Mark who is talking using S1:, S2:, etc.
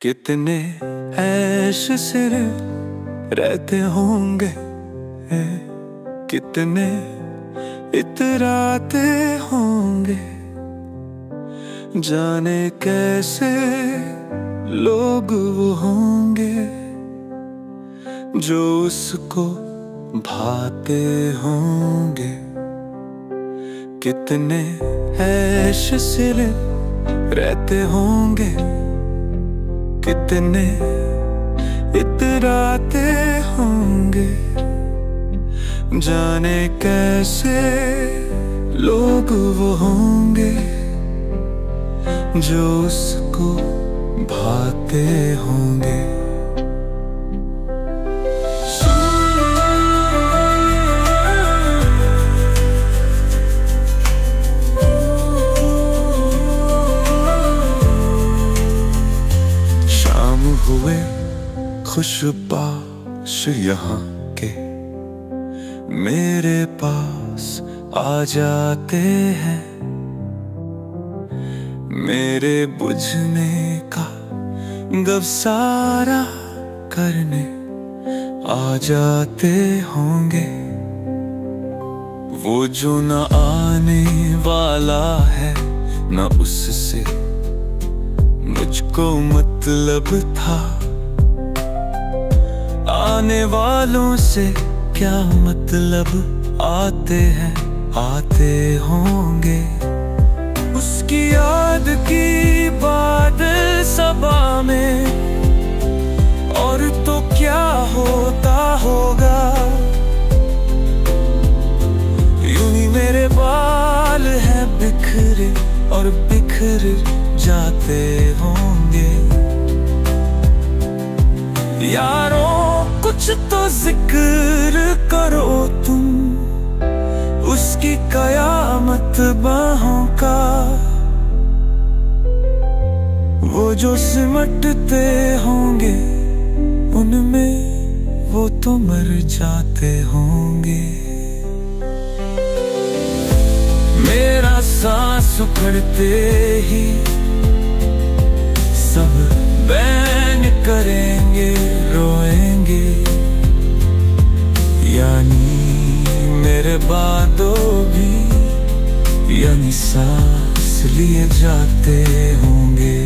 S1: कितने ऐश सिर्फ रहते होंगे, कितने इतराते होंगे, जाने कैसे लोग वो होंगे जो उसको भाते होंगे। कितने ऐश सिर्फ रहते होंगे, कितने इतराते होंगे, जाने कैसे लोग वो होंगे जो उसको भाते होंगे। शाम हुए खुशबाश यहाँ के मेरे पास आ जाते हैं, मेरे बुझने का गवसारा करने आ जाते होंगे। वो जो न आने वाला है न उससे मुझको मतलब था, आने वालों से क्या मतलब, आते हैं आते होंगे। उसकी याद की बादल सबा में और तो क्या होता होगा। यूं ही मेरे बाल हैं बिखरे और बिखर जाते होंगे। यारों कुछ तो जिक्र करो तुम उसकी कयामत बाहों का, वो जो सिमटते होंगे उनमें वो तो मर जाते होंगे। मेरा सांस उखड़ते ही सब बैन करेंगे, रोएंगे, यानी मेरे बादों भी यानी सांस लिए जाते होंगे।